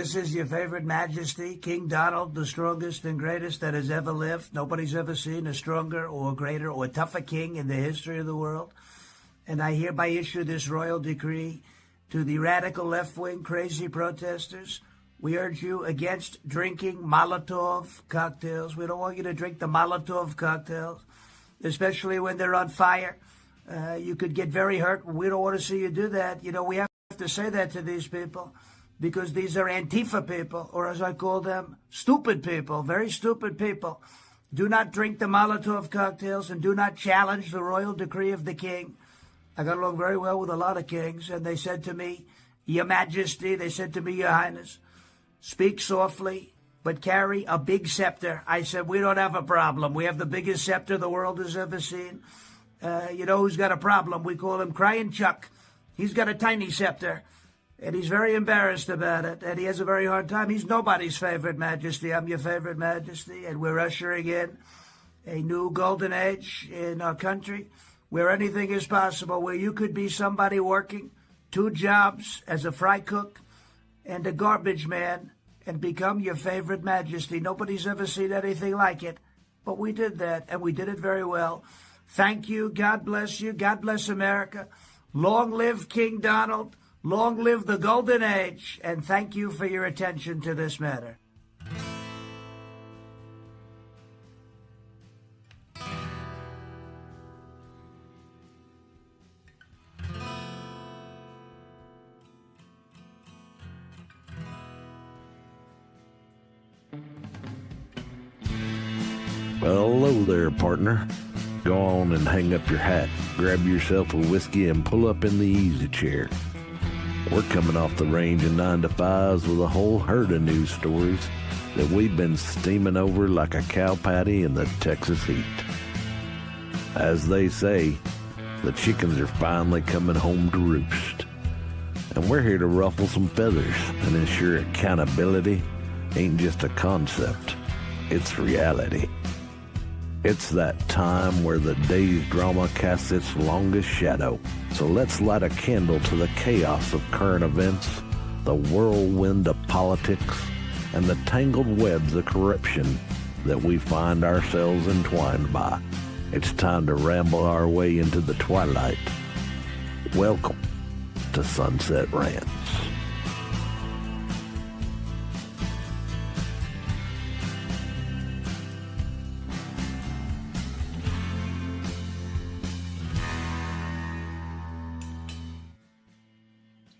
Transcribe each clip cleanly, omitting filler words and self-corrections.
this is your favorite majesty, King Donald, the strongest and greatest that has ever lived. Nobody's ever seen a stronger or greater or tougher king in the history of the world. And I hereby issue this royal decree to the radical left-wing crazy protesters. We urge you against drinking Molotov cocktails. We don't want you to drink the Molotov cocktails, especially when they're on fire. You could get very hurt. We don't want to see you do that. You know, we have to say that to these people because these are Antifa people, or as I call them, stupid people, very stupid people. Do not drink the Molotov cocktails and do not challenge the royal decree of the king. I got along very well with a lot of kings, and they said to me, Your Majesty, they said to me, Your Highness, speak softly, but carry a big scepter. I said, we don't have a problem. We have the biggest scepter the world has ever seen. You know who's got a problem? We call him Crying Chuck. He's got a tiny scepter, and he's very embarrassed about it, and he has a very hard time. He's nobody's favorite majesty. I'm your favorite majesty, and we're ushering in a new golden age in our country where anything is possible, where you could be somebody working 2 jobs as a fry cook and a garbage man and become your favorite majesty. Nobody's ever seen anything like it, but we did that, and we did it very well. Thank you. God bless you. God bless America. Long live King Donald. Long live the golden age. And thank you for your attention to this matter. Well, hello there, partner. Go on and hang up your hat, grab yourself a whiskey, and pull up in the easy chair. We're coming off the range of 9 to 5s with a whole herd of news stories that we've been steaming over like a cow patty in the Texas heat. As they say, the chickens are finally coming home to roost. And we're here to ruffle some feathers and ensure accountability ain't just a concept, it's reality. It's that time where the day's drama casts its longest shadow. So let's light a candle to the chaos of current events, the whirlwind of politics, and the tangled webs of corruption that we find ourselves entwined by. It's time to ramble our way into the twilight. Welcome to Sunset Rants.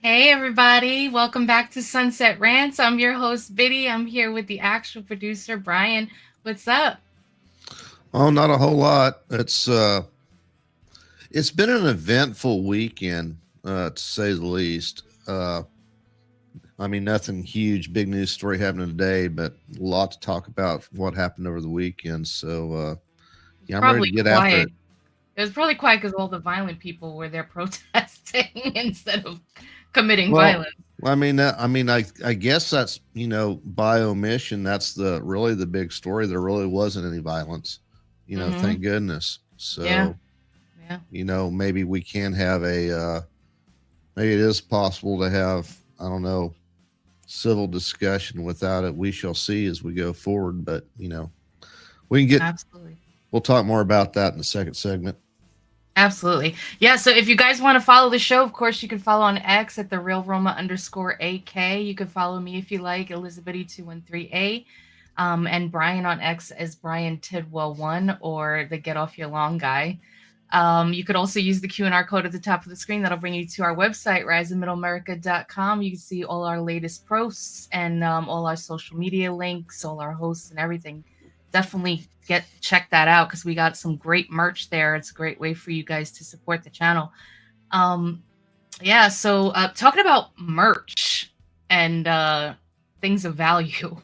Hey everybody, welcome back to Sunset Rants. I'm your host, Biddy. I'm here with the actual producer, Brian. What's up? Oh, not a whole lot. It's been an eventful weekend, to say the least. I mean, nothing huge, big news story happening today, but a lot to talk about what happened over the weekend. So, yeah, I'm ready to get after it. It was probably quiet because all the violent people were there protesting instead of committing violence. I mean, I guess that's, by omission, that's really the big story. There really wasn't any violence, thank goodness. So, yeah. Maybe we can have maybe it is possible to have, I don't know, civil discussion without it. We shall see as we go forward, but we can get, absolutely. We'll talk more about that in the second segment. Absolutely. Yeah, so if you guys want to follow the show, of course, you can follow on X at @TheRealRoma_AK. You can follow me if you like, Elizabeth213A. And Brian on X as Brian Tidwell1 or the Get Off Your Lawn guy. You could also use the Q&R code at the top of the screen. That'll bring you to our website, riseofmiddleamerica.com. You can see all our latest posts and all our social media links, all our hosts and everything. Definitely check that out because we got some great merch there. It's a great way for you guys to support the channel. So talking about merch and things of value,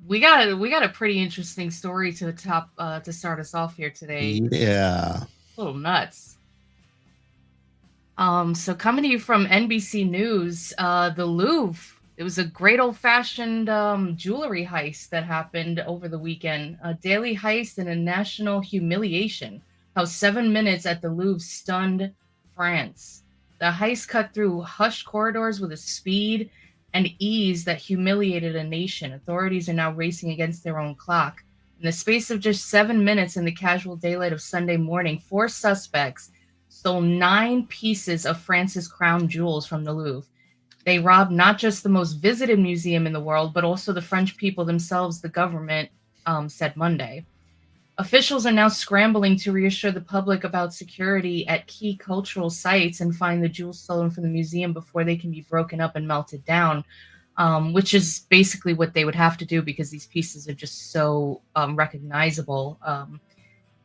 we got a pretty interesting story to the top to start us off here today. Yeah, a little nuts. So coming to you from NBC News, the Louvre. It was a great old-fashioned jewelry heist that happened over the weekend. A daily heist and a national humiliation. How 7 minutes at the Louvre stunned France. The heist cut through hushed corridors with a speed and ease that humiliated a nation. Authorities are now racing against their own clock. In the space of just 7 minutes in the casual daylight of Sunday morning, 4 suspects stole 9 pieces of France's crown jewels from the Louvre. They robbed not just the most visited museum in the world, but also the French people themselves, the government said Monday. Officials are now scrambling to reassure the public about security at key cultural sites and find the jewels stolen from the museum before they can be broken up and melted down, which is basically what they would have to do because these pieces are just so recognizable.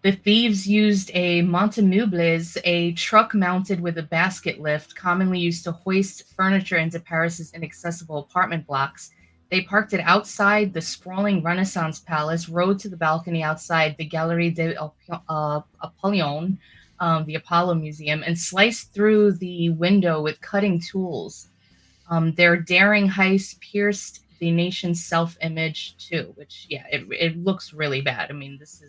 The thieves used a montemeubles, a truck mounted with a basket lift, commonly used to hoist furniture into Paris's inaccessible apartment blocks. They parked it outside the sprawling Renaissance Palace, rode to the balcony outside the Galerie de Apollon, the Apollo Museum, and sliced through the window with cutting tools. Their daring heist pierced the nation's self-image too, which, yeah, it looks really bad. I mean, this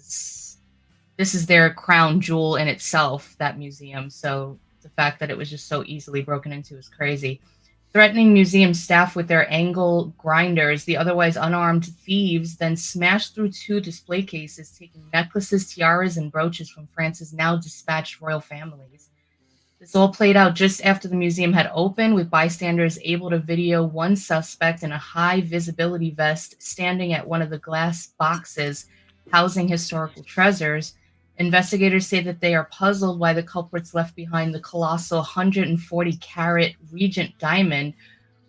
is their crown jewel in itself, that museum. So the fact that it was just so easily broken into is crazy. Threatening museum staff with their angle grinders, the otherwise unarmed thieves then smashed through 2 display cases, taking necklaces, tiaras, and brooches from France's now dispatched royal families. This all played out just after the museum had opened, with bystanders able to video one suspect in a high visibility vest standing at one of the glass boxes housing historical treasures. Investigators say that they are puzzled why the culprits left behind the colossal 140-carat Regent diamond,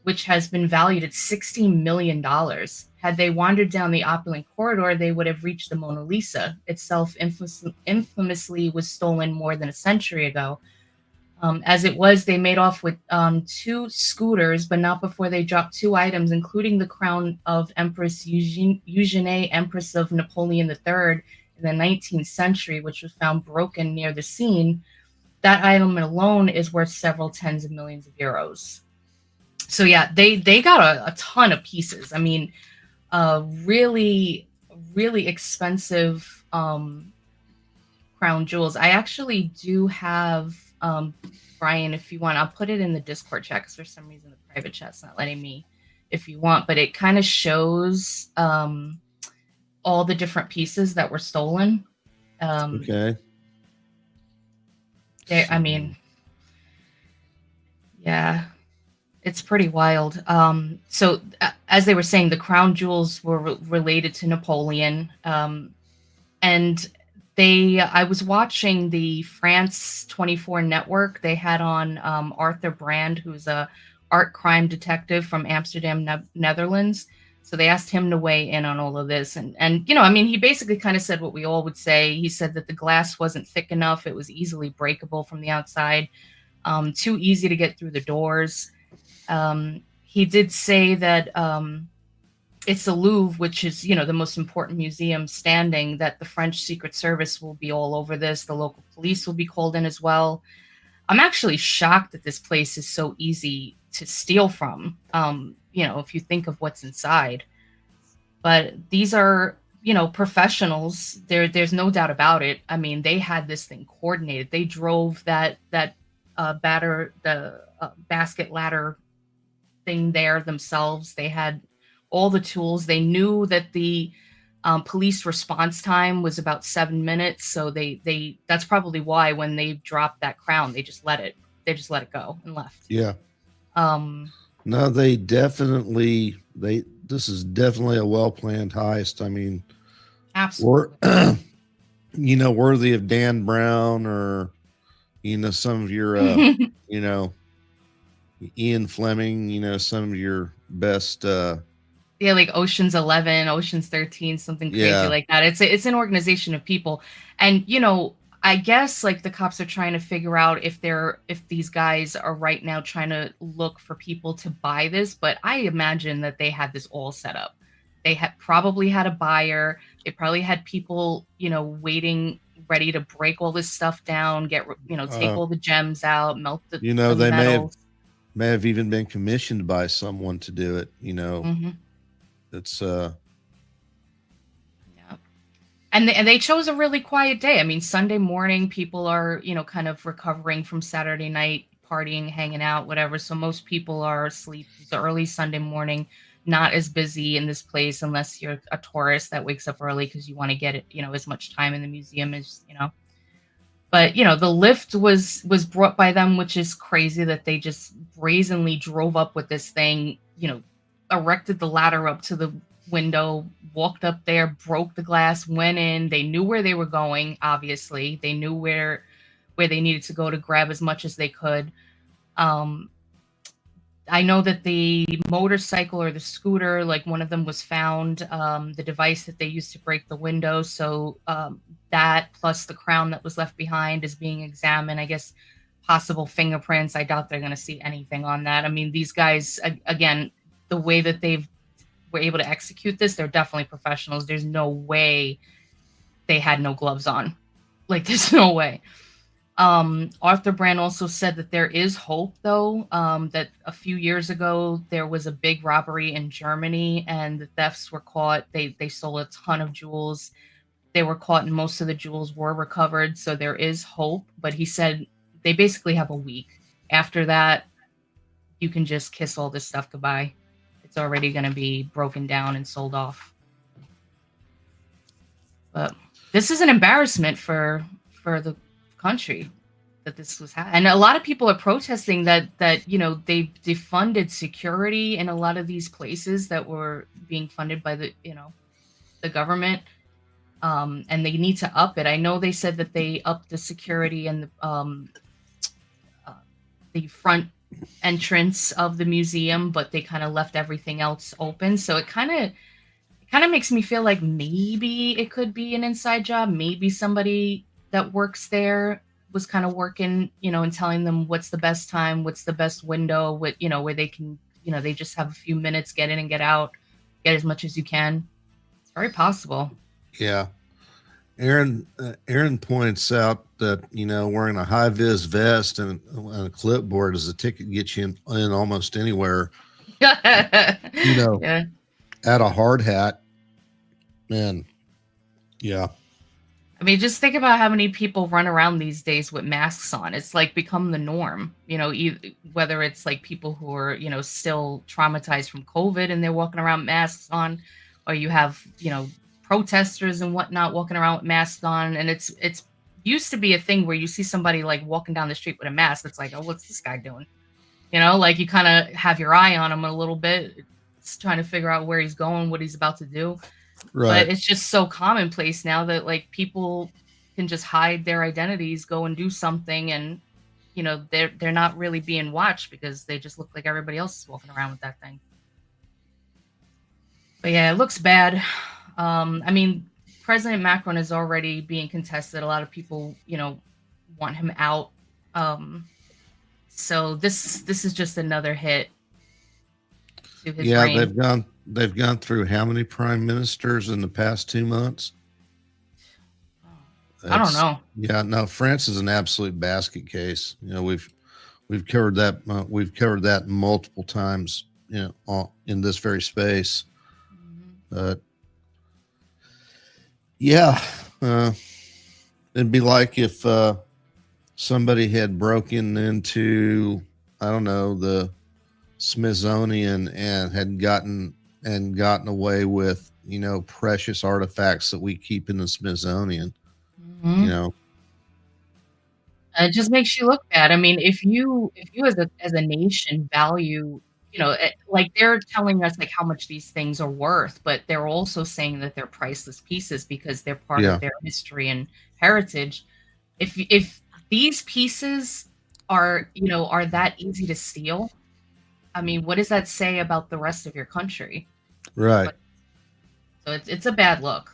which has been valued at $60 million. Had they wandered down the opulent corridor, they would have reached the Mona Lisa. Itself infamously was stolen more than a century ago. As it was, they made off with 2 scooters, but not before they dropped 2 items, including the crown of Empress Eugenie, Empress of Napoleon III in the 19th century, which was found broken near the scene. That item alone is worth several tens of millions of euros. So yeah, they got a ton of pieces. I mean, really, really expensive crown jewels. I actually do have, Brian, if you want, I'll put it in the Discord chat because for some reason the private chat's not letting me, if you want, but it kind of shows all the different pieces that were stolen. Okay. I mean, yeah, it's pretty wild. So as they were saying, the crown jewels were related to Napoleon. And I was watching the France 24 network. They had on Arthur Brand, who's a art crime detective from Amsterdam, Netherlands. So they asked him to weigh in on all of this. And I mean, he basically kind of said what we all would say. He said that the glass wasn't thick enough. It was easily breakable from the outside, too easy to get through the doors. He did say that it's the Louvre, which is, the most important museum standing, that the French Secret Service will be all over this. The local police will be called in as well. I'm actually shocked that this place is so easy to steal from, if you think of what's inside. But these are, professionals. There's no doubt about it. I mean, they had this thing coordinated. They drove the basket ladder thing there themselves. They had all the tools. They knew that the police response time was about 7 minutes. So that's probably why when they dropped that crown, they just let it go and left. Yeah. No, this is definitely a well-planned heist. I mean, absolutely. Worthy of Dan Brown or, some of your, Ian Fleming, some of your best, yeah, like Ocean's 11, Ocean's 13, something crazy like that. It's an organization of people. And, I guess like the cops are trying to figure out if these guys are right now trying to look for people to buy this. But I imagine that they had this all set up. They probably had a buyer. They probably had people, waiting, ready to break all this stuff down, take all the gems out, melt the they metals. may have even been commissioned by someone to do it, Mm-hmm. It's yeah. And they chose a really quiet day. I mean, Sunday morning, people are, kind of recovering from Saturday night partying, hanging out, whatever. So most people are asleep. It's early Sunday morning, not as busy in this place unless you're a tourist that wakes up early because you want to get it, as much time in the museum as. But the lift was brought by them, which is crazy that they just brazenly drove up with this thing, erected the ladder up to the window, walked up there, broke the glass, went in. They knew where they were going, obviously. They knew where they needed to go to grab as much as they could. I know that the motorcycle or the scooter, like one of them was found, the device that they used to break the window. So that plus the crown that was left behind is being examined. I guess possible fingerprints. I doubt they're going to see anything on that. I mean, these guys, again, the way that were able to execute this, they're definitely professionals. There's no way they had no gloves on. Like, there's no way. Arthur Brand also said that there is hope, though, that a few years ago there was a big robbery in Germany and the thefts were caught. They stole a ton of jewels. They were caught and most of the jewels were recovered. So there is hope. But he said they basically have a week. After that, you can just kiss all this stuff goodbye. It's already going to be broken down and sold off. But this is an embarrassment for the country that this was happening. And a lot of people are protesting that they've defunded security in a lot of these places that were being funded by the government, and they need to up it. I know they said that they upped the security and the front entrance of the museum, but they kind of left everything else open. So it kind of makes me feel like maybe it could be an inside job. Maybe somebody that works there was kind of working, and telling them what's the best time, what's the best window, where they can, they just have a few minutes, get in and get out, get as much as you can. It's very possible. Yeah. Aaron points out that, wearing a high vis vest and a clipboard as a ticket gets you in almost anywhere, Yeah. at a hard hat. Man. Yeah. I mean, just think about how many people run around these days with masks on. It's like become the norm, whether it's like people who are, still traumatized from COVID and they're walking around with masks on, or you have, protesters and whatnot walking around with masks on. And it's used to be a thing where you see somebody like walking down the street with a mask. It's like, oh, what's this guy doing? Like you kind of have your eye on him a little bit. It's trying to figure out where he's going, what he's about to do. Right. But it's just so commonplace now that like people can just hide their identities, go and do something, and they're not really being watched because they just look like everybody else is walking around with that thing. But yeah, it looks bad. I mean, President Macron is already being contested. A lot of people, want him out. So this is just another hit to his reign. They've gone through how many prime ministers in the past 2 months? I don't know. Yeah, no, France is an absolute basket case. We've covered that. We've covered that multiple times. In this very space. But yeah, it'd be like if somebody had broken into, I don't know, the Smithsonian and had gotten away with, precious artifacts that we keep in the Smithsonian. It just makes you look bad. I mean, if you as a nation value, like they're telling us like how much these things are worth, but they're also saying that they're priceless pieces because they're part of their history and heritage. If these pieces are that easy to steal, I mean, what does that say about the rest of your country? Right. So it's a bad look.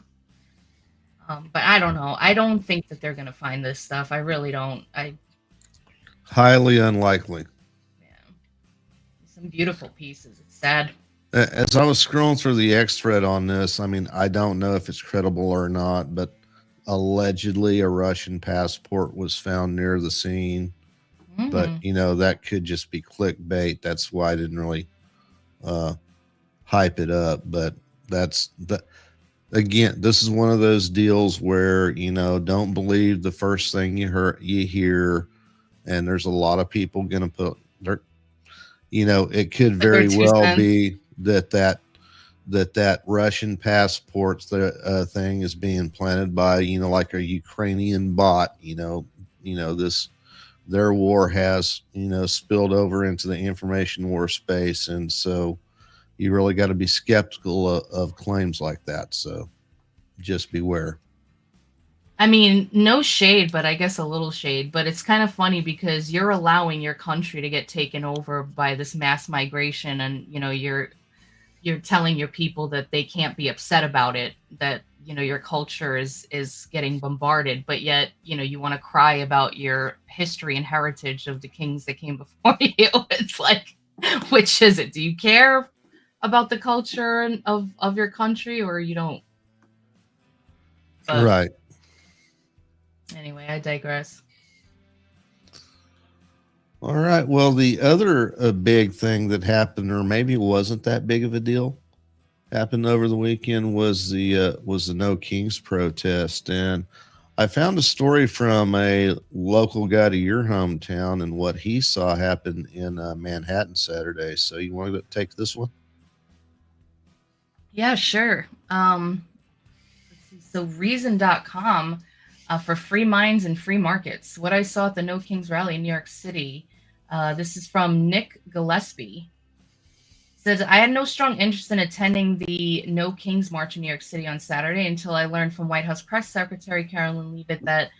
But I don't know. I don't think that they're going to find this stuff. I really don't. Highly unlikely. Yeah. Some beautiful pieces. It's sad. As I was scrolling through the X thread on this, I mean, I don't know if it's credible or not, but allegedly a Russian passport was found near the scene. But, that could just be clickbait. That's why I didn't really hype it up. But again, this is one of those deals where, don't believe the first thing you hear. and there's a lot of people going to put their, it could Put their very 2 well cents. be that Russian passport thing is being planted by, like a Ukrainian bot. This their war has, spilled over into the information war space, and so you really got to be skeptical of claims like that. So just beware. I mean, no shade, but I guess a little shade. But it's kind of funny because you're allowing your country to get taken over by this mass migration, and you're telling your people that they can't be upset about it, that your culture is getting bombarded, but yet you want to cry about your history and heritage of the kings that came before you. It's like, which is it? Do you care about the culture of your country, or you don't? But Right. anyway, I digress. All right. Well, the other big thing that happened, or maybe it wasn't that big of a deal, happened over the weekend was the No Kings protest, and I found a story from a local guy to your hometown and what he saw happen in Manhattan Saturday. So you want to take this one? Yeah, sure. Let's see. So reason.com, for free minds and free markets. What I saw at the No Kings rally in New York City. This is from Nick Gillespie. Says, I had no strong interest in attending the No Kings March in New York City on Saturday until I learned from White House Press Secretary Carolyn Leavitt that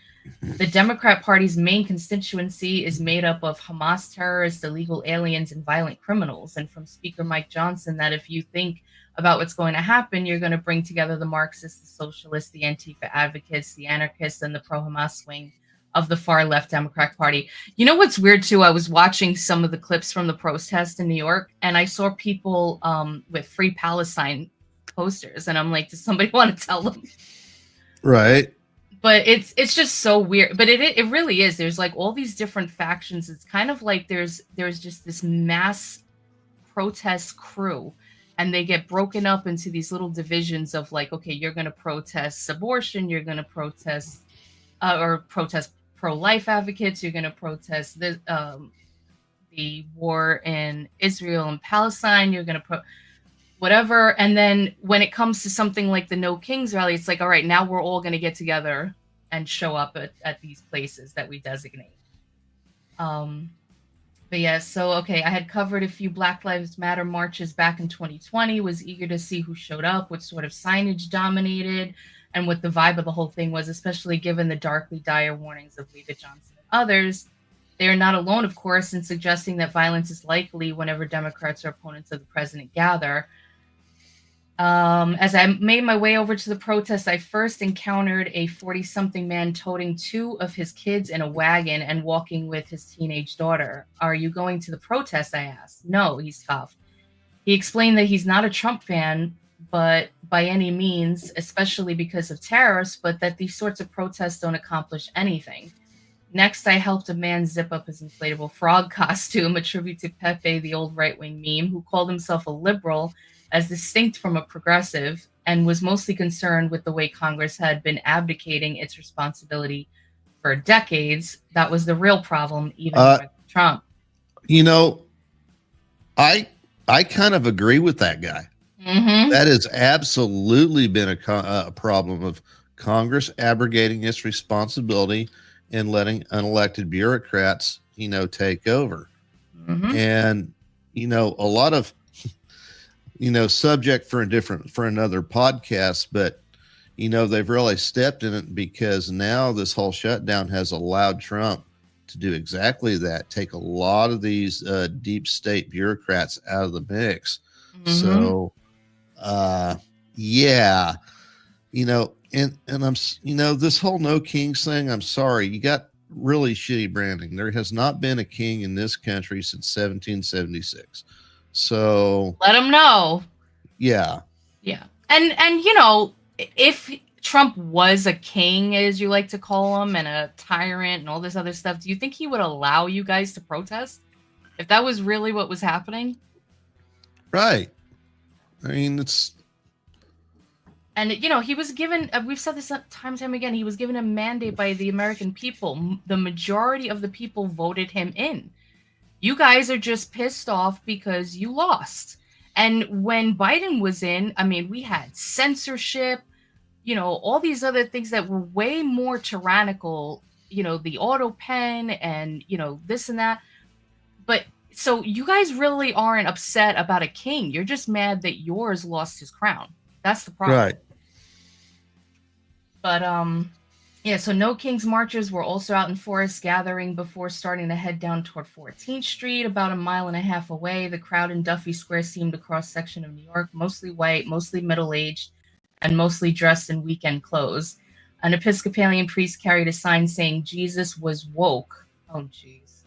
the Democrat Party's main constituency is made up of Hamas terrorists, illegal aliens, and violent criminals. And from Speaker Mike Johnson that if you think about what's going to happen, you're going to bring together the Marxists, the socialists, the Antifa advocates, the anarchists, and the pro-Hamas swing of the far left Democratic Party. You know what's weird too? I was watching some of the clips from the protest in New York, and I saw people with Free Palestine posters, and I'm like, does somebody want to tell them? Right. But it's just so weird. But it really is. There's like all these different factions. It's kind of like there's just this mass protest crew, and they get broken up into these little divisions of like, okay, you're going to protest abortion, you're going to protest pro-life advocates, you're going to protest the war in Israel and Palestine, you're going to whatever. And then when it comes to something like the No Kings rally, it's like, all right, now we're all going to get together and show up at these places that we designate. But yeah, so okay, I had covered a few Black Lives Matter marches back in 2020, was eager to see who showed up, what sort of signage dominated, and what the vibe of the whole thing was, especially given the darkly dire warnings of Leavitt Johnson and others. They are not alone, of course, in suggesting that violence is likely whenever Democrats or opponents of the president gather. As I made my way over to the protest, I first encountered a 40-something man toting 2 of his kids in a wagon and walking with his teenage daughter. Are you going to the protest? I asked. No, he scoffed. He explained that he's not a Trump fan, but by any means, especially because of tariffs, but that these sorts of protests don't accomplish anything. Next, I helped a man zip up his inflatable frog costume, a tribute to Pepe, the old right-wing meme, who called himself a liberal as distinct from a progressive, and was mostly concerned with the way Congress had been abdicating its responsibility for decades. That was the real problem, even with Trump. I kind of agree with that guy. Mm-hmm. That has absolutely been a problem of Congress abrogating its responsibility and letting unelected bureaucrats, take over. Mm-hmm. And, a lot of, subject for another podcast, but, they've really stepped in it because now this whole shutdown has allowed Trump to do exactly that, take a lot of these deep state bureaucrats out of the mix. Mm-hmm. So, yeah, and I'm, this whole No Kings thing, I'm sorry, you got really shitty branding. There has not been a king in this country since 1776. So let them know. Yeah. Yeah. And if Trump was a king, as you like to call him, and a tyrant and all this other stuff, do you think he would allow you guys to protest if that was really what was happening? Right. I mean, And he was given. We've said this time and time again. He was given a mandate by the American people. The majority of the people voted him in. You guys are just pissed off because you lost. And when Biden was in, I mean, we had censorship, all these other things that were way more tyrannical, the auto pen and, this and that. But so you guys really aren't upset about a king. You're just mad that yours lost his crown. That's the problem. Right. But yeah, so no King's Marchers were also out in Forest gathering before starting to head down toward 14th Street, about a mile and a half away. The crowd in Duffy Square seemed a cross-section of New York, mostly white, mostly middle-aged, and mostly dressed in weekend clothes. An Episcopalian priest carried a sign saying Jesus was woke. Oh, jeez.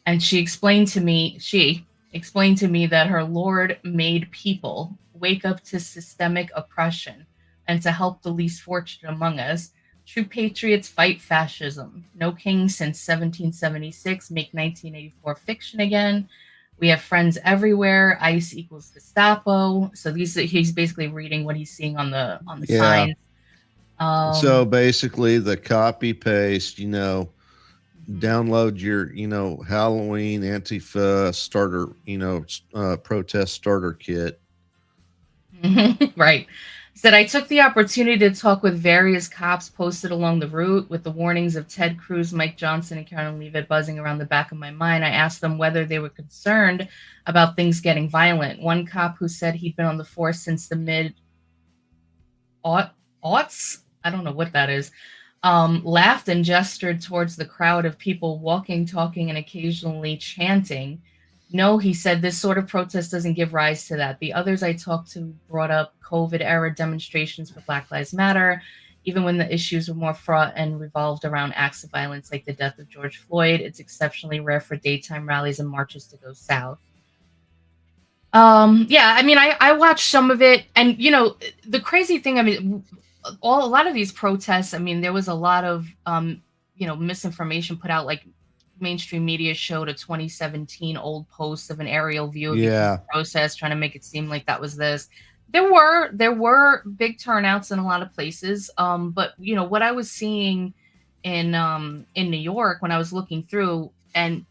And she explained to me that her Lord made people wake up to systemic oppression and to help the least fortunate among us. True patriots fight fascism. No king since 1776. Make 1984 fiction again. We have friends everywhere. ICE equals Gestapo. So he's basically reading what he's seeing on the signs. So basically, the copy paste. Download your Halloween Antifa starter protest starter kit. Right. Said, I took the opportunity to talk with various cops posted along the route with the warnings of Ted Cruz, Mike Johnson, and Karen Leavitt buzzing around the back of my mind. I asked them whether they were concerned about things getting violent. One cop who said he'd been on the force since the mid-aughts, I don't know what that is, laughed and gestured towards the crowd of people walking, talking, and occasionally chanting. No, he said, this sort of protest doesn't give rise to that. The others I talked to brought up COVID-era demonstrations for Black Lives Matter, even when the issues were more fraught and revolved around acts of violence like the death of George Floyd. It's exceptionally rare for daytime rallies and marches to go south. Yeah, I mean, I watched some of it, and, the crazy thing, I mean, a lot of these protests, I mean, there was a lot of, misinformation put out, like, mainstream media showed a 2017 old post of an aerial view of the protest, trying to make it seem like that was this. There were big turnouts in a lot of places, but what I was seeing in New York when I was looking through, and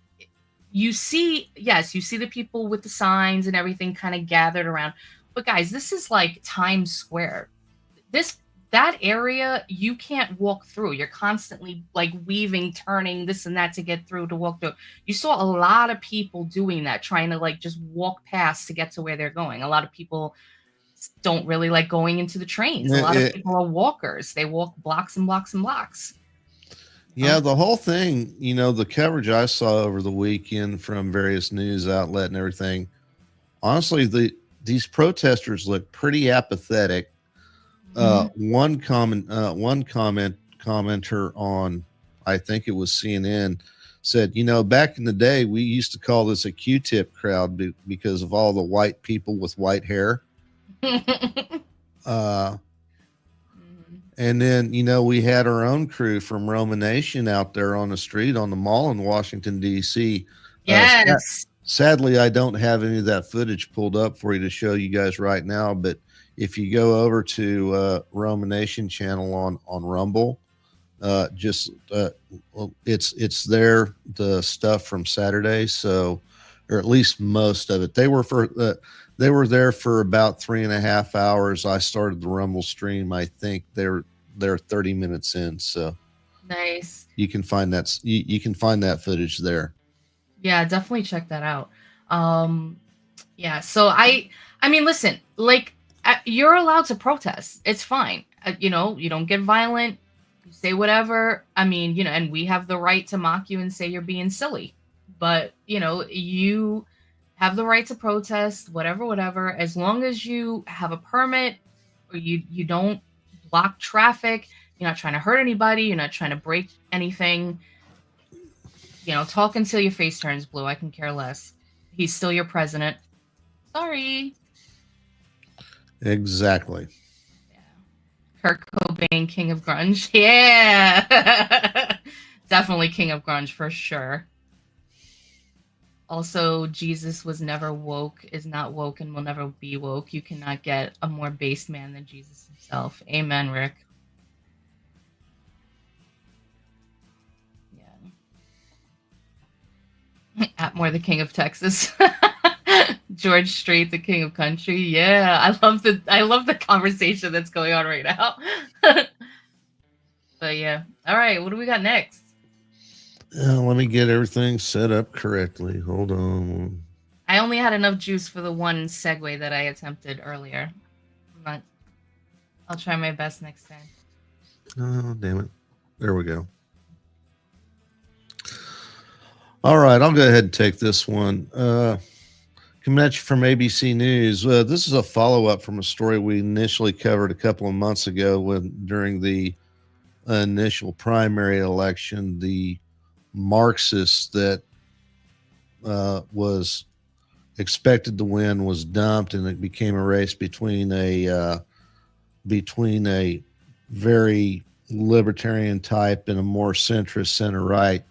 you see the people with the signs and everything kind of gathered around, but guys, this is like Times Square. That area, you can't walk through. You're constantly like weaving, turning, this and that to get through, to walk through. You saw a lot of people doing that, trying to like just walk past to get to where they're going. A lot of people don't really like going into the trains. A lot of people are walkers. They walk blocks and blocks and blocks. Yeah, the whole thing, the coverage I saw over the weekend from various news outlet and everything, honestly, these protesters look pretty apathetic. One commenter on, I think it was CNN, said, back in the day, we used to call this a Q-tip crowd because of all the white people with white hair. And then, we had our own crew from Roma Nation out there on the street on the mall in Washington, D.C. Yes. Sadly, I don't have any of that footage pulled up for you to show you guys right now, but if you go over to Roma Nation channel on Rumble, it's there, the stuff from Saturday. So, or at least most of it. They were there for about 3.5 hours. I started the Rumble stream. I think they're 30 minutes in. So nice. You can find that. You can find that footage there. Yeah, definitely check that out. Yeah. So I mean, listen, like, you're allowed to protest. It's fine. You don't get violent. You say whatever. I mean, and we have the right to mock you and say you're being silly. But, you have the right to protest, whatever, as long as you have a permit or you don't block traffic. You're not trying to hurt anybody. You're not trying to break anything. Talk until your face turns blue. I can care less. He's still your president. Sorry. Exactly. Yeah. Kurt Cobain, king of grunge. Yeah. Definitely king of grunge for sure. Also, Jesus was never woke, is not woke, and will never be woke. You cannot get a more based man than Jesus himself. Amen, Rick. Yeah. Atmore, the king of Texas. George Strait, the king of country. Yeah, I love the conversation that's going on right now. But yeah. All right, what do we got next? Let me get everything set up correctly. Hold on. I only had enough juice for the one segue that I attempted earlier. But I'll try my best next time. Oh, damn it. There we go. All right, I'll go ahead and take this one. Coming at you from ABC News. This is a follow-up from a story we initially covered a couple of months ago during the initial primary election, the Marxist that was expected to win was dumped, and it became a race between a very libertarian type and a more centrist center right.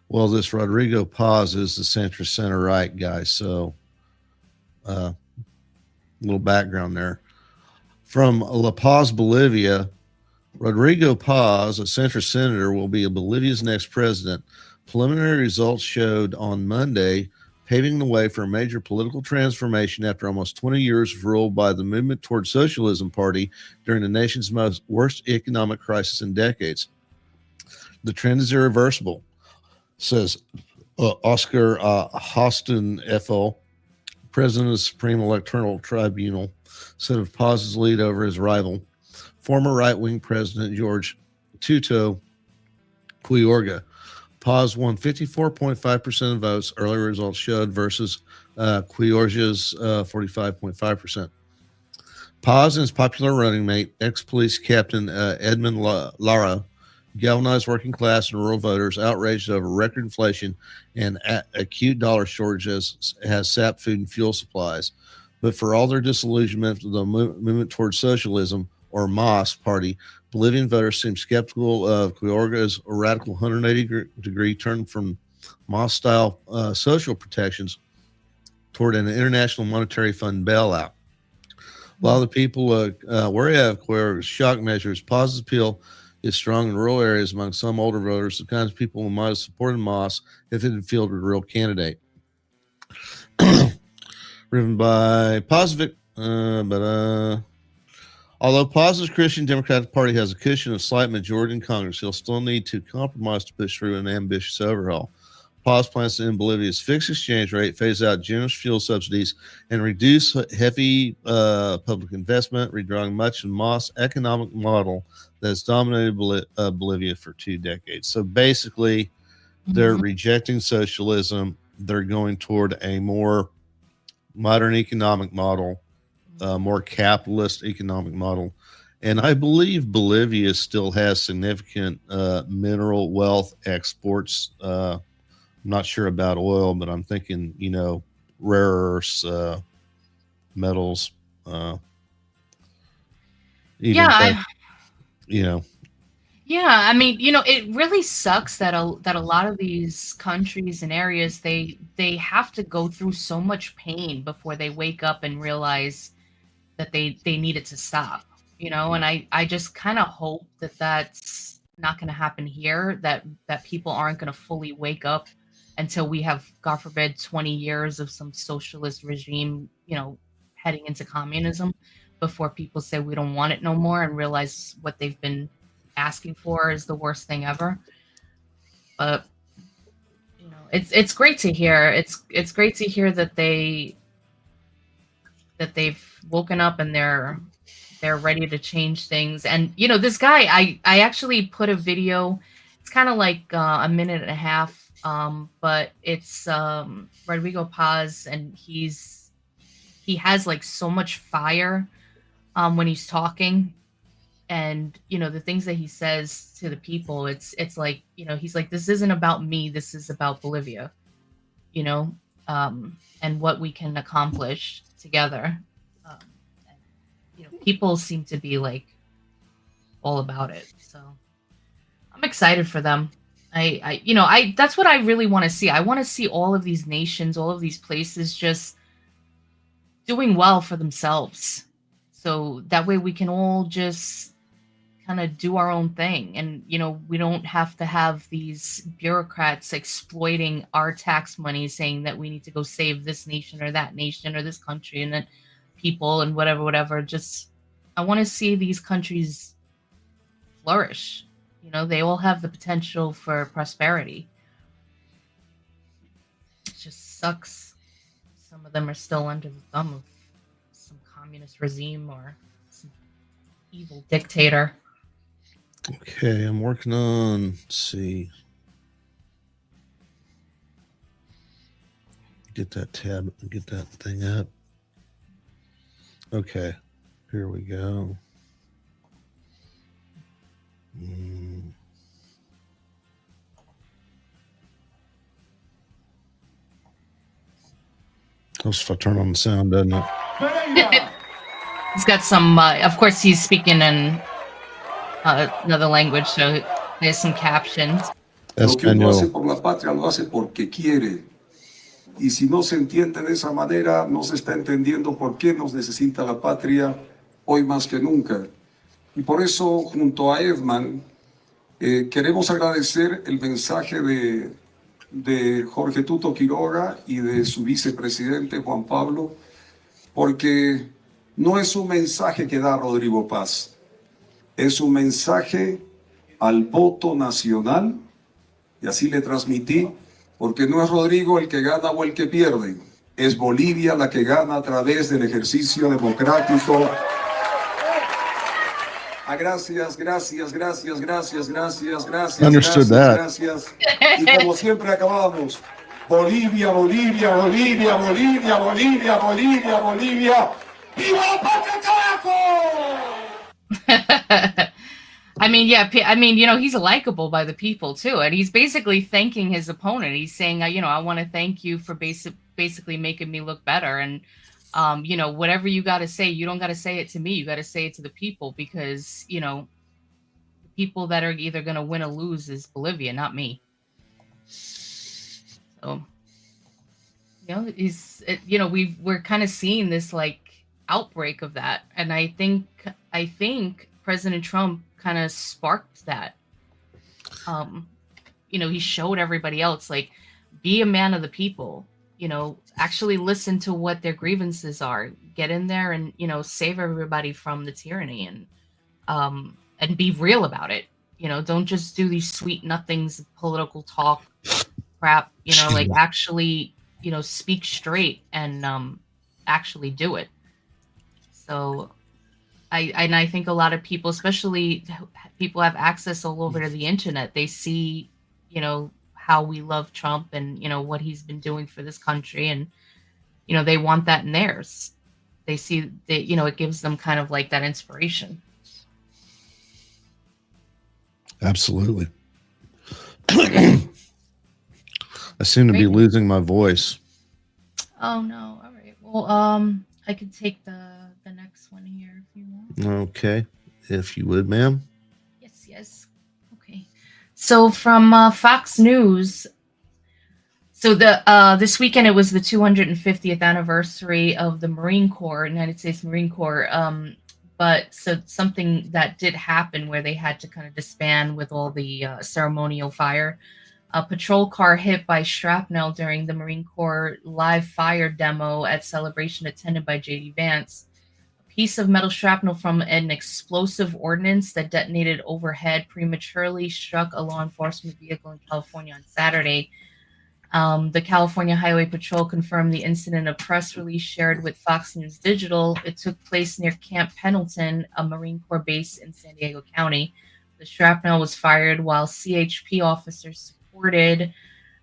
Well, this Rodrigo Paz is the centrist center right guy. So, a little background there. From La Paz, Bolivia, Rodrigo Paz, a centrist senator, will be Bolivia's next president. Preliminary results showed on Monday, paving the way for a major political transformation after almost 20 years of rule by the Movement Toward Socialism Party during the nation's worst economic crisis in decades. The trend is irreversible, says Oscar Hostin Ethel, president of the Supreme Electoral Tribunal, said of Paz's lead over his rival, former right-wing President George Tuto Quiorga. Paz won 54.5% of votes, earlier results showed, versus Quiorga's 45.5%. Paz and his popular running mate, ex-police captain Edmund Lara, galvanized working class and rural voters outraged over record inflation and acute dollar shortages has sapped food and fuel supplies. But for all their disillusionment with the movement towards socialism, or MAS party, Bolivian voters seem skeptical of Quiorga's radical 180-degree turn from MAS-style social protections toward an international monetary fund bailout. While the people wary of Quiorga's shock measures, Paz's appeal is strong in rural areas among some older voters, the kinds of people who might have supported MAS if it had fielded a real candidate. Driven by Pazovic, although Paz's Christian Democratic Party has a cushion of slight majority in Congress, he'll still need to compromise to push through an ambitious overhaul. Paz plans to end Bolivia's fixed exchange rate, phase out generous fuel subsidies, and reduce heavy public investment, redrawing much of MAS economic model that has dominated Bolivia for 2 decades. So basically, they're rejecting socialism. They're going toward a more modern economic model, more capitalist economic model. And I believe Bolivia still has significant mineral wealth exports. I'm not sure about oil, but I'm thinking, rare earths, metals. Yeah, I mean, it really sucks that a lot of these countries and areas they have to go through so much pain before they wake up and realize that they need it to stop. And I just kind of hope that that's not going to happen here. That people aren't going to fully wake up until we have, God forbid, 20 years of some socialist regime, heading into communism, before people say we don't want it no more and realize what they've been asking for is the worst thing ever. But it's great to hear. It's great to hear that they've woken up and they're ready to change things. And this guy, I actually put a video. It's kind of like a minute and a half, but it's Rodrigo Paz, and he has like so much fire when he's talking. And the things that he says to the people, it's like, he's like, this isn't about me, this is about Bolivia, and what we can accomplish together. People seem to be like all about it, so I'm excited for them. That's what I really want to see. I want to see all of these nations, all of these places just doing well for themselves. So that way we can all just kind of do our own thing. And, we don't have to have these bureaucrats exploiting our tax money saying that we need to go save this nation or that nation or this country and then people and whatever. Just, I want to see these countries flourish. They all have the potential for prosperity. It just sucks. Some of them are still under the thumb of some communist regime or some evil dictator. Okay, I'm working on, let's see. Get that tab, get that thing up. Okay, here we go. Helps if I turn on the sound, doesn't it? He's got some, of course, he's speaking in another language, so there's some captions. Lo que uno hace por la patria lo hace porque quiere. Y si no se entiende de esa manera, no se está entendiendo por qué nos necesita la patria hoy más que nunca. Y por eso, junto a Edman, queremos agradecer el mensaje de Jorge Tuto Quiroga y de su vicepresidente Juan Pablo, porque no es un mensaje que da Rodrigo Paz, es un mensaje al voto nacional, y así le transmití, porque no es Rodrigo el que gana o el que pierde, es Bolivia la que gana a través del ejercicio democrático. Gracias. Understood that. Gracias. Y como siempre acabamos, Bolivia. ¡Viva la patria, carajo! He's likable by the people too, and he's basically thanking his opponent. He's saying, I want to thank you for basically making me look better, and whatever you got to say, you don't got to say it to me. You got to say it to the people, because the people that are either going to win or lose is Bolivia, not me. So, we're kind of seeing this like outbreak of that, and I think President Trump kind of sparked that. He showed everybody else, like, be a man of the people, actually listen to what their grievances are, get in there and, save everybody from the tyranny, and be real about it. Don't just do these sweet nothings, political talk crap, like actually, speak straight and actually do it. So I think a lot of people, especially people have access all over to the internet. They see, how we love Trump and, what he's been doing for this country. And, they want that in theirs. They see that, it gives them kind of like that inspiration. Absolutely. I seem to be losing my voice. Oh, no. All right. Well, I could take the next one here if you want. Okay. If you would, ma'am. Yes. Okay. So from Fox News, so this weekend it was the 250th anniversary of the Marine Corps, United States Marine Corps. But so something that did happen where they had to kind of disband with all the ceremonial fire. A patrol car hit by shrapnel during the Marine Corps live fire demo at Celebration attended by J.D. Vance. A piece of metal shrapnel from an explosive ordnance that detonated overhead prematurely struck a law enforcement vehicle in California on Saturday. The California Highway Patrol confirmed the incident in a press release shared with Fox News Digital. It took place near Camp Pendleton, a Marine Corps base in San Diego County. The shrapnel was fired while CHP officers supported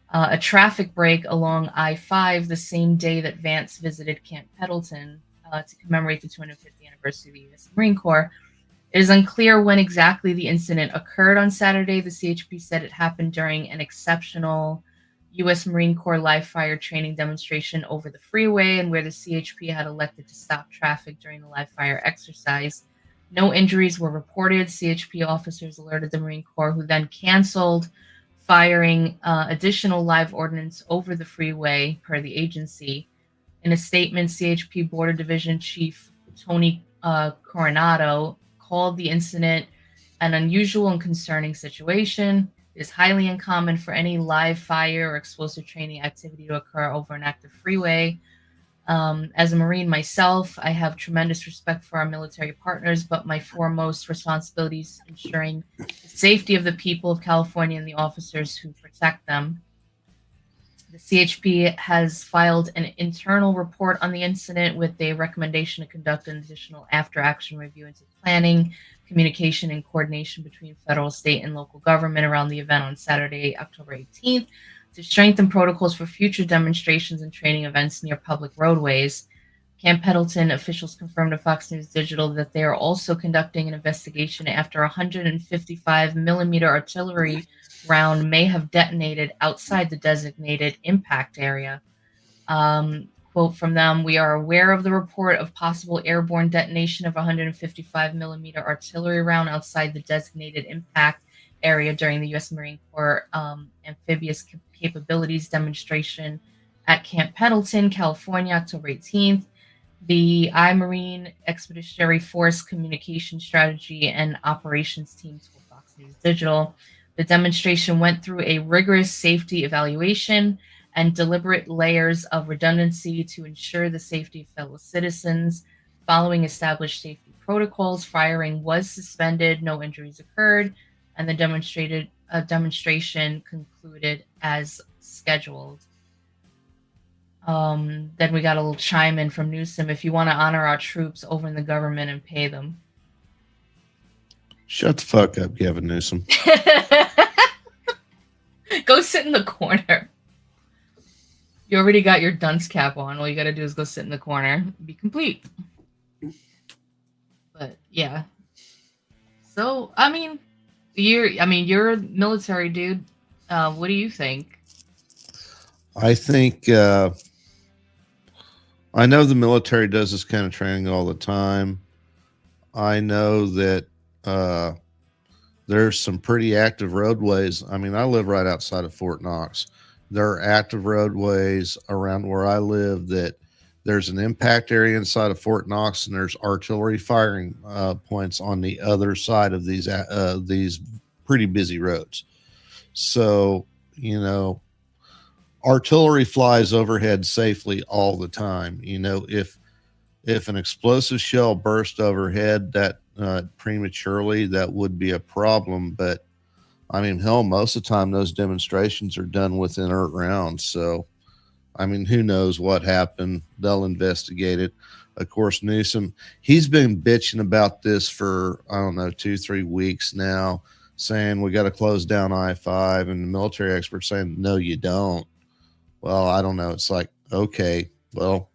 a traffic break along I-5 the same day that Vance visited Camp Pendleton to commemorate the 250th anniversary of the U.S. Marine Corps. It is unclear when exactly the incident occurred on Saturday. The CHP said it happened during an exceptional U.S. Marine Corps live fire training demonstration over the freeway, and where the CHP had elected to stop traffic during the live fire exercise. No injuries were reported. CHP officers alerted the Marine Corps, who then canceled firing additional live ordnance over the freeway, per the agency. In a statement, CHP Border Division Chief Tony Coronado called the incident an unusual and concerning situation. It is highly uncommon for any live fire or explosive training activity to occur over an active freeway. As a Marine myself, I have tremendous respect for our military partners, but my foremost responsibility is ensuring the safety of the people of California and the officers who protect them. The CHP has filed an internal report on the incident with a recommendation to conduct an additional after-action review into planning, communication, and coordination between federal, state, and local government around the event on Saturday, October 18th, to strengthen protocols for future demonstrations and training events near public roadways. Camp Pendleton officials confirmed to Fox News Digital that they are also conducting an investigation after a 155 millimeter artillery round may have detonated outside the designated impact area. Quote from them: "We are aware of the report of possible airborne detonation of 155 millimeter artillery round outside the designated impact area during the U.S. Marine Corps amphibious capabilities demonstration at Camp Pendleton, California, October 18th. The I-Marine Expeditionary Force Communication Strategy and Operations Team told Fox News Digital. The demonstration went through a rigorous safety evaluation and deliberate layers of redundancy to ensure the safety of fellow citizens. Following established safety protocols, firing was suspended, no injuries occurred, and the demonstration concluded as scheduled." Then we got a little chime in from Newsom: "If you want to honor our troops, open the government and pay them." Shut the fuck up, Gavin Newsom. Go sit in the corner. You already got your dunce cap on. All you got to do is go sit in the corner. Be complete. But yeah. So, I mean, you're a military dude. What do you think? I think I know the military does this kind of training all the time. I know that there's some pretty active roadways. I mean, I live right outside of Fort Knox. There are active roadways around where I live that there's an impact area inside of Fort Knox, and there's artillery firing points on the other side of these pretty busy roads. So, you know, artillery flies overhead safely all the time. You know, if an explosive shell burst overhead that prematurely, that would be a problem. But I mean, hell, most of the time those demonstrations are done with inert rounds. So, I mean, who knows what happened? They'll investigate it. Of course, Newsom, he's been bitching about this for, I don't know, 2-3 weeks now, saying we got to close down I-5, and the military experts saying, no, you don't. Well, I don't know. It's like, okay, well,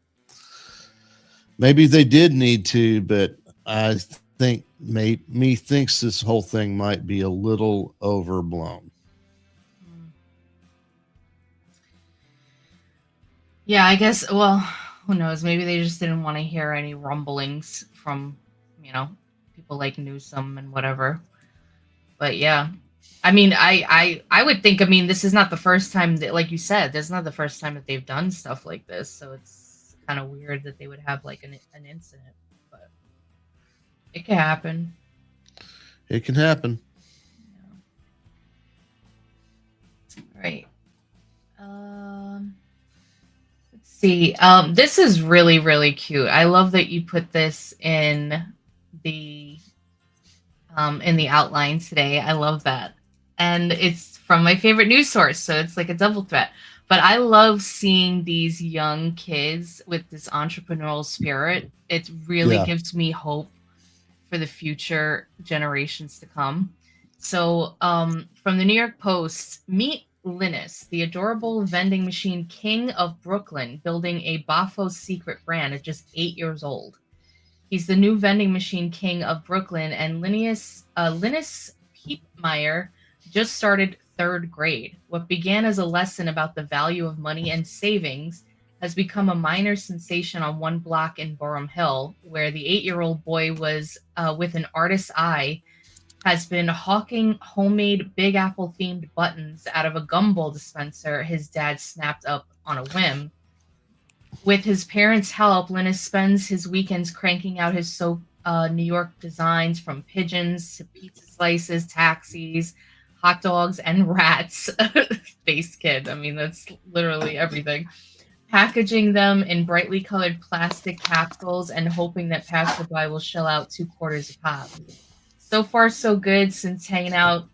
maybe they did need to, but I think me thinks this whole thing might be a little overblown. Yeah, I guess, well, who knows? Maybe they just didn't want to hear any rumblings from, people like Newsom and whatever. But yeah, I mean, I would think, this is not the first time that, like you said, this is not the first time that they've done stuff like this. So it's kind of weird that they would have like an incident, but it can happen. It can happen. Yeah. Right. Let's see. This is really, really cute. I love that you put this in the outline today. I love that. And it's from my favorite news source, so it's like a double threat. But I love seeing these young kids with this entrepreneurial spirit. It really gives me hope for the future generations to come. So from the New York Post, meet Linus, the adorable vending machine king of Brooklyn, building a Bafo secret brand at just 8 years old. He's the new vending machine king of Brooklyn, and Linus Piepmeyer just started 3rd grade. What began as a lesson about the value of money and savings has become a minor sensation on one block in Boerum Hill, where the 8-year-old boy was, with an artist's eye, has been hawking homemade Big Apple themed buttons out of a gumball dispenser his dad snapped up on a whim. With his parents' help, Linus spends his weekends cranking out his New York designs, from pigeons to pizza slices, taxis, hot dogs, and rats. Face kid. I mean, that's literally everything. Packaging them in brightly colored plastic capsules and hoping that passerby will shell out 2 quarters a pop. So far, so good since hanging out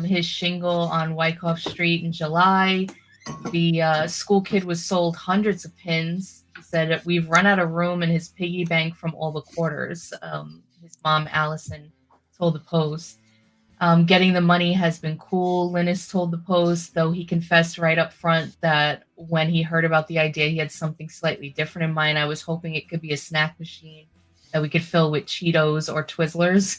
his shingle on Wyckoff Street in July. The school kid was sold hundreds of pins. He said, "We've run out of room in his piggy bank from all the quarters." His mom, Allison, told the Post. Getting the money has been cool, Linus told the Post, though he confessed right up front that when he heard about the idea, he had something slightly different in mind. "I was hoping it could be a snack machine that we could fill with Cheetos or Twizzlers."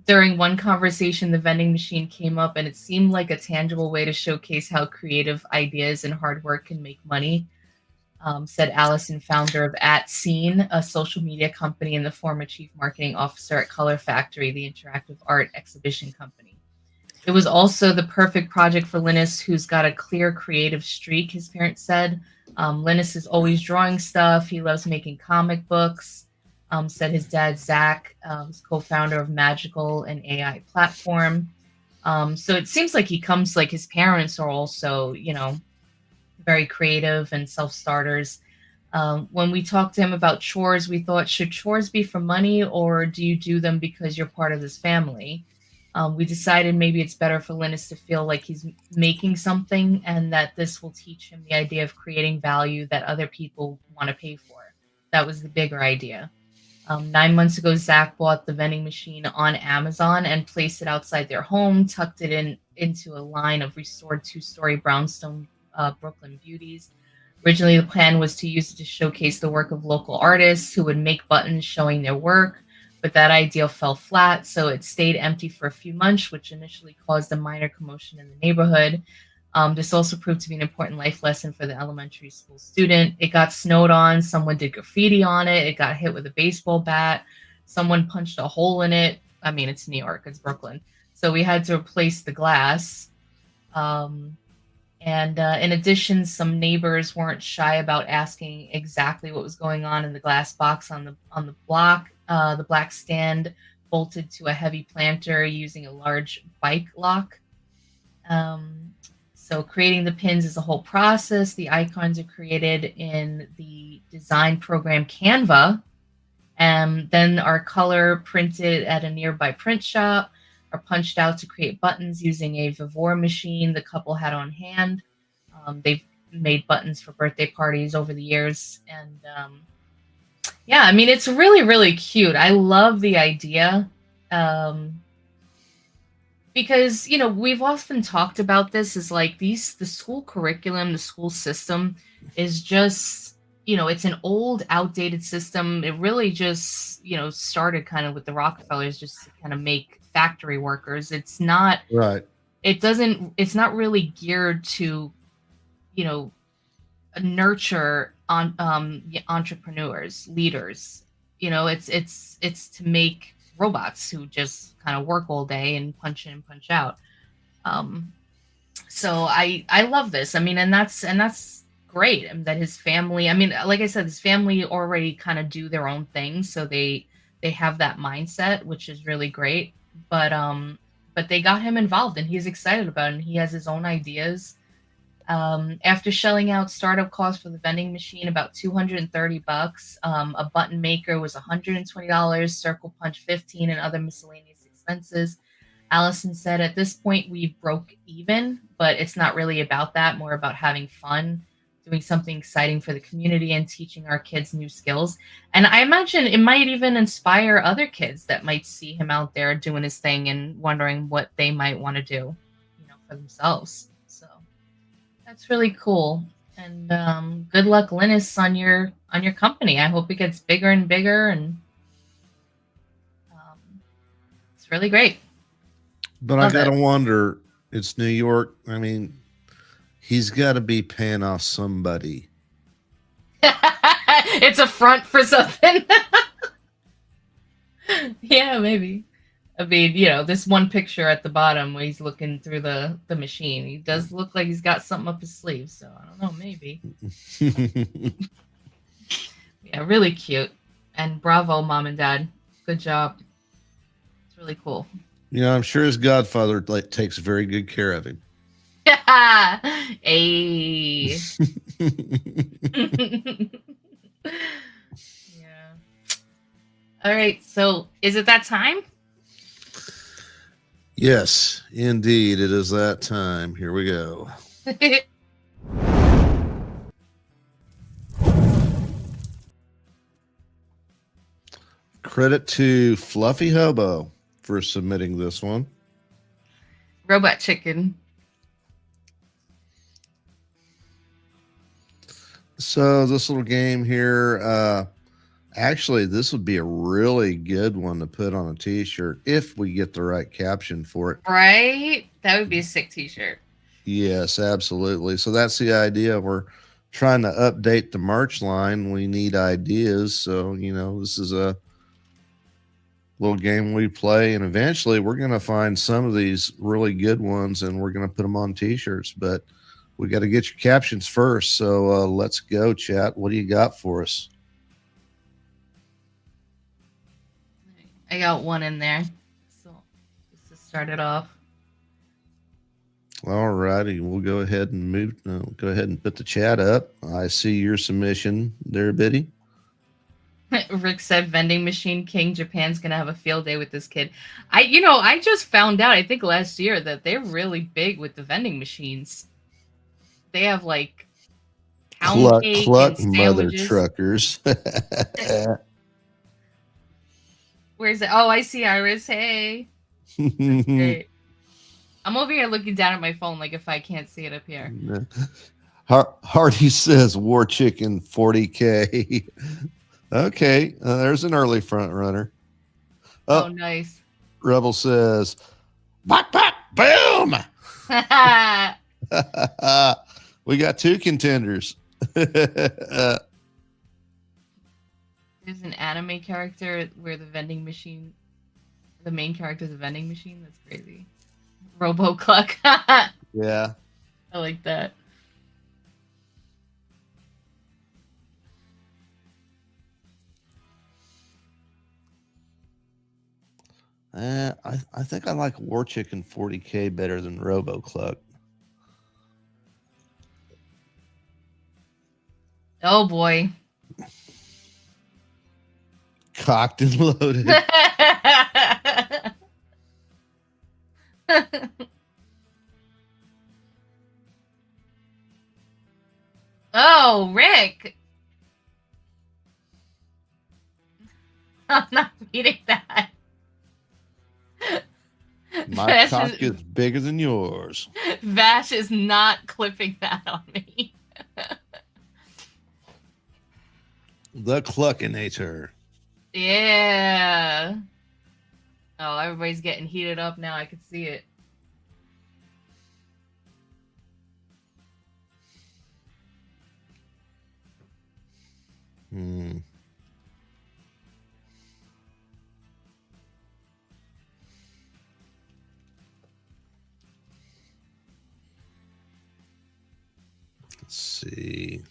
During one conversation, the vending machine came up, and it seemed like a tangible way to showcase how creative ideas and hard work can make money, said Allison, founder of @Scene, a social media company, and the former chief marketing officer at Color Factory, the interactive art exhibition company. It was also the perfect project for Linus, who's got a clear creative streak, his parents said. Linus is always drawing stuff. He loves making comic books. Said his dad, Zach, who's co-founder of Magical, an AI platform. So it seems like he comes, like his parents are also, very creative and self-starters. When we talked to him about chores, we thought, should chores be for money, or do you do them because you're part of this family? We decided maybe it's better for Linus to feel like he's making something, and that this will teach him the idea of creating value that other people want to pay for. That was the bigger idea. 9 months ago, Zach bought the vending machine on Amazon and placed it outside their home, tucked it into a line of restored 2-story brownstone Brooklyn beauties. Originally, the plan was to use it to showcase the work of local artists who would make buttons showing their work, but that idea fell flat, so it stayed empty for a few months, which initially caused a minor commotion in the neighborhood. This also proved to be an important life lesson for the elementary school student. It got snowed on. Someone did graffiti on it. It got hit with a baseball bat. Someone punched a hole in it. I mean, it's New York. It's Brooklyn. So we had to replace the glass. And in addition, some neighbors weren't shy about asking exactly what was going on in the glass box on the block. The black stand bolted to a heavy planter using a large bike lock. So creating the pins is a whole process. The icons are created in the design program Canva, and then are color printed at a nearby print shop, are punched out to create buttons using a Vivore machine the couple had on hand. They've made buttons for birthday parties over the years. And yeah, I mean, it's really, really cute. I love the idea. Because, we've often talked about this, is like the school curriculum, the school system is just, it's an old, outdated system. It really just, started kind of with the Rockefellers, just to kind of make factory workers. It's not Right. It's not really geared to, nurture on entrepreneurs, leaders. It's to make robots who just kind of work all day and punch in and punch out. So I love this. I mean, and that's great. And that his family, I mean, like I said, his family already kind of do their own thing, so they have that mindset, which is really great. But they got him involved, and he's excited about it, and he has his own ideas. After shelling out startup costs for the vending machine, about $230, a button maker was $120, circle punch $15, and other miscellaneous expenses. Allison said, "At this point, we broke even, but it's not really about that, more about having fun, doing something exciting for the community, and teaching our kids new skills." And I imagine it might even inspire other kids that might see him out there doing his thing and wondering what they might want to do, for themselves. So that's really cool. And good luck, Linus, on your company. I hope it gets bigger and bigger, and it's really great. But Love I gotta it. wonder, it's New York. I mean, he's got to be paying off somebody. It's a front for something. Yeah, maybe. I mean, this one picture at the bottom where he's looking through the machine. He does look like he's got something up his sleeve, so I don't know, maybe. Yeah, really cute. And bravo, mom and dad. Good job. It's really cool. I'm sure his godfather takes very good care of him. Hey. Yeah. All right. So is it that time? Yes, indeed. It is that time. Here we go. Credit to Fluffy Hobo for submitting this one. Robot Chicken. So this little game here, actually, this would be a really good one to put on a t-shirt if we get the right caption for it. Right? That would be a sick t-shirt. Yes, absolutely. So that's the idea. We're trying to update the merch line. We need ideas. So, this is a little game we play, and eventually we're going to find some of these really good ones and we're going to put them on t-shirts, but we got to get your captions first. So let's go, chat. What do you got for us? I got one in there. So just to start it off. All righty, we'll go ahead and go ahead and put the chat up. I see your submission there, Biddy. Rick said vending machine king. Japan's gonna have a field day with this kid. I just found out, I think last year, that they're really big with the vending machines. They have like pound cake Cluck, and mother sandwiches. truckers. Where's it? Oh, I see Iris. Hey. Great. I'm over here looking down at my phone like if I can't see it up here. Hardy says War Chicken 40K. Okay, there's an early front runner. Oh, nice. Rebel says, "Back, boom!" We got two contenders. There's an anime character where the main character is a vending machine. That's crazy. Robo Cluck. Yeah. I like that. I think I like War Chicken 40K better than Robo Cluck. Oh boy. Cocked and loaded. Oh, Rick. I'm not reading that. My cock is bigger than yours. Vash is not clipping that on me. The Cluckinator. Yeah. Oh, everybody's getting heated up now. I can see it. Let's see.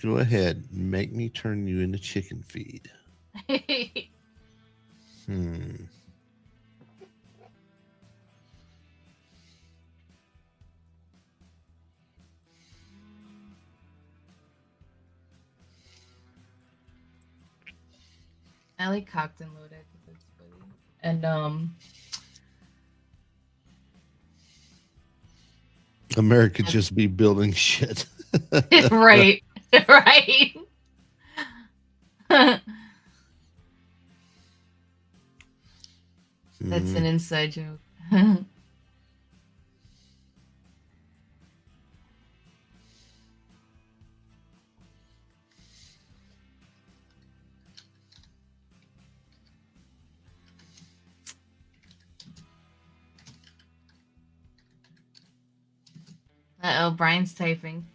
Go ahead. Make me turn you into chicken feed. I like cocked and loaded. I think that's funny. And America just be building shit. right. Right. That's an inside joke. Uh-oh, Brian's typing.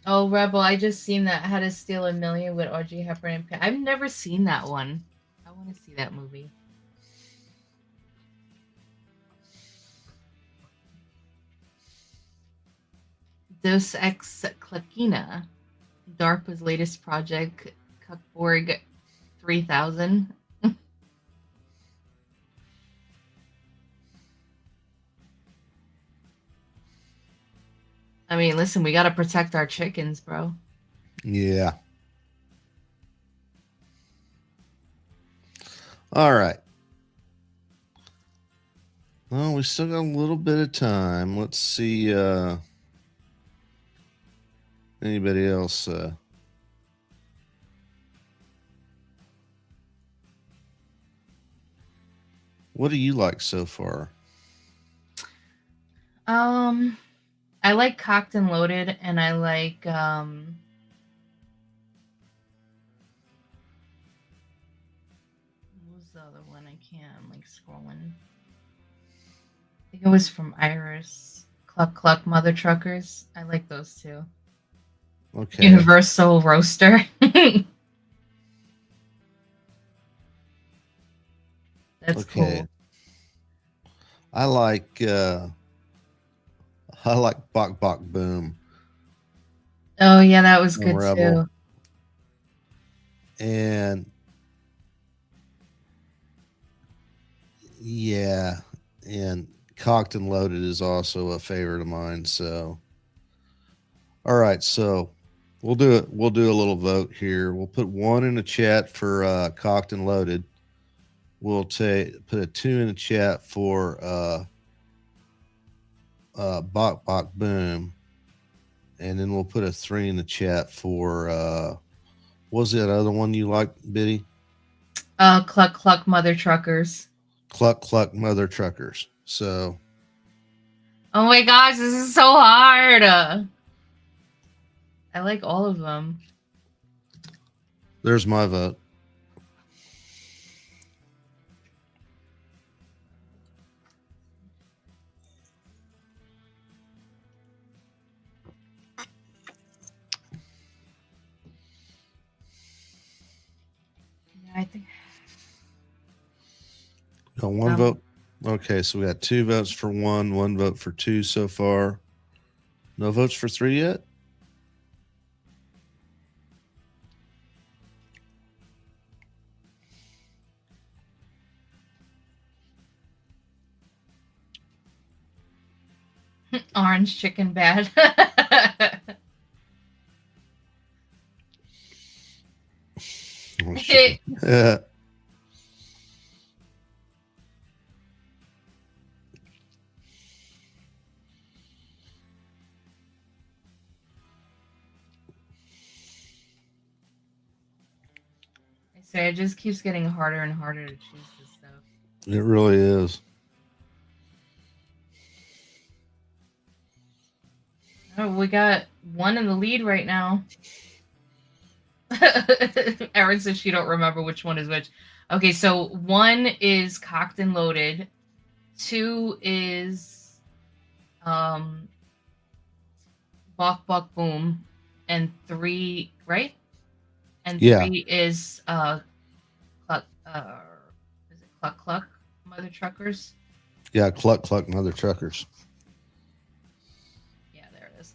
Oh, Rebel, I just seen that How to Steal a Million with Audrey Hepburn and I've never seen that one. I want to see that movie. Deus Ex Machina, DARPA's latest project, Cuckborg 3000. I mean, listen, we got to protect our chickens, bro. Yeah. All right. Well, we still got a little bit of time. Let's see. Anybody else? What do you like so far? I like Cocked and Loaded, and I like what was the other one? I can't. I'm like scrolling. I think it was from Iris. Cluck Cluck Mother Truckers. I like those two. Okay. Universal Roaster. That's cool. I like Bok Bok Boom. Oh yeah, that was good Rebel. too. And yeah, and Cocked and Loaded is also a favorite of mine. So, all right, so we'll do it. We'll do a little vote here. We'll put 1 in the chat for Cocked and Loaded. We'll put a 2 in the chat for Bok Bok Boom, and then we'll put a 3 in the chat for what was that other one you liked, Biddy? Cluck Cluck Mother Truckers. Cluck Cluck Mother Truckers. So, oh my gosh, this is so hard. I like all of them. There's my vote. I think Got 1 vote. Okay, so we got 2 votes for 1 vote for 2 so far. No votes for 3 yet? Orange Chicken bad. Oh, shit. Yeah. I say it just keeps getting harder and harder to choose this stuff. It really is. Oh, we got 1 in the lead right now. Erin says she don't remember which one is which. Okay, so 1 is Cocked and Loaded. 2 is Bok Bok Boom. And 3, right? And 3 is Cluck, is it Cluck Cluck Mother Truckers? Yeah, Cluck Cluck Mother Truckers. Yeah, there it is.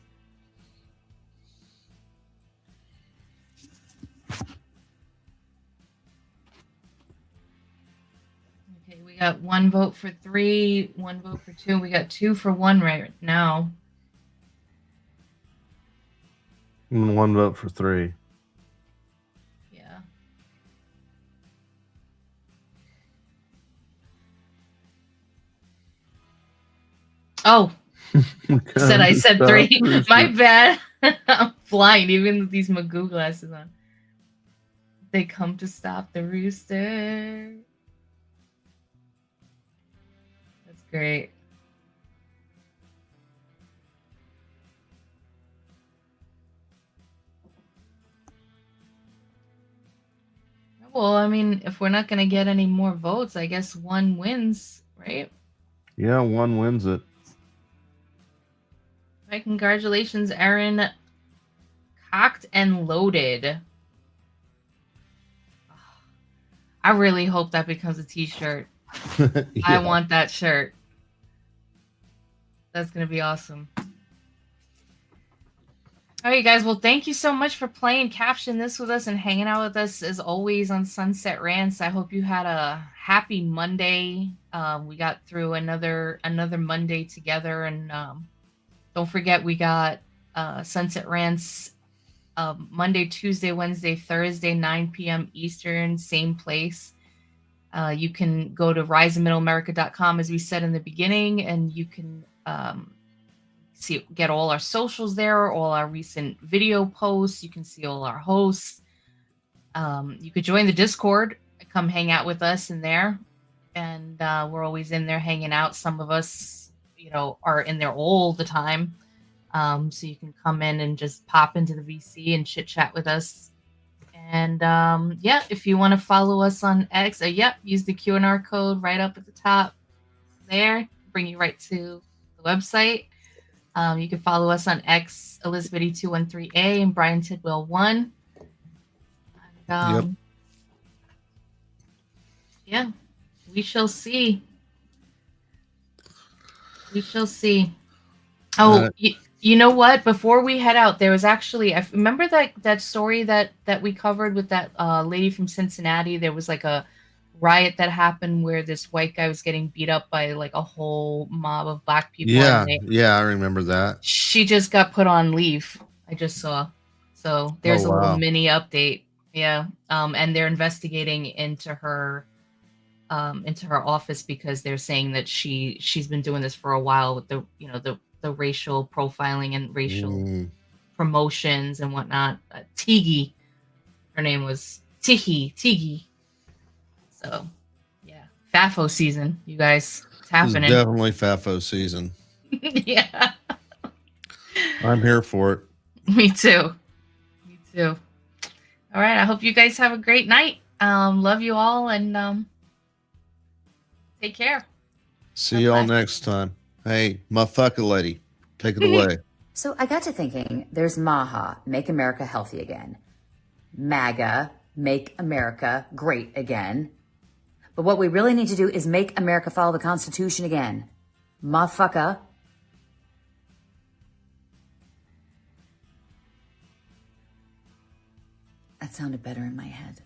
Okay, we got 1 vote for 3, 1 vote for 2. We got 2 for 1 right now. And 1 vote for 3. Yeah. Oh, I said 3. My bad. I'm blind, even with these Magoo glasses on. They come to stop the rooster. That's great. Well, I mean, if we're not going to get any more votes, I guess one wins, right? Yeah, one wins it. Right, congratulations, Aaron. Cocked and loaded. I really hope that becomes a t-shirt. Yeah. I want that shirt. That's going to be awesome. All right, guys. Well, thank you so much for playing Caption This with us and hanging out with us as always on Sunset Rants. I hope you had a happy Monday. We got through another Monday together, and don't forget we got Sunset Rants Monday, Tuesday, Wednesday, Thursday, 9 p.m. Eastern, same place. You can go to riseofmiddleamerica.com, as we said in the beginning, and you can get all our socials there, all our recent video posts. You can see all our hosts. You could join the Discord, come hang out with us in there, and we're always in there hanging out. Some of us, are in there all the time, so you can come in and just pop into the VC and chit chat with us. And if you want to follow us on X, use the Q&R code right up at the top there, bring you right to the website. You can follow us on X, Elizabeth213A and Brian Tidwell 1. And, Yeah, we shall see. We shall see. Oh, you know what? Before we head out, there was actually, I remember that story that we covered with that lady from Cincinnati. There was like a riot that happened where this white guy was getting beat up by like a whole mob of black people. Yeah, I remember that. She just got put on leave. I just saw. So there's a little mini update. Yeah. And they're investigating into her office because they're saying that she's been doing this for a while with the racial profiling and racial promotions and whatnot. Tigi, her name was Tigi. So, yeah, FAFO season, you guys. It's happening. It's definitely FAFO season. Yeah. I'm here for it. Me too. All right. I hope you guys have a great night. Love you all, and take care. See y'all next time. Hey, motherfucker lady, take it away. So I got to thinking, there's MAHA, Make America Healthy Again. MAGA, Make America Great Again. But what we really need to do is make America follow the Constitution again. Motherfucker. That sounded better in my head.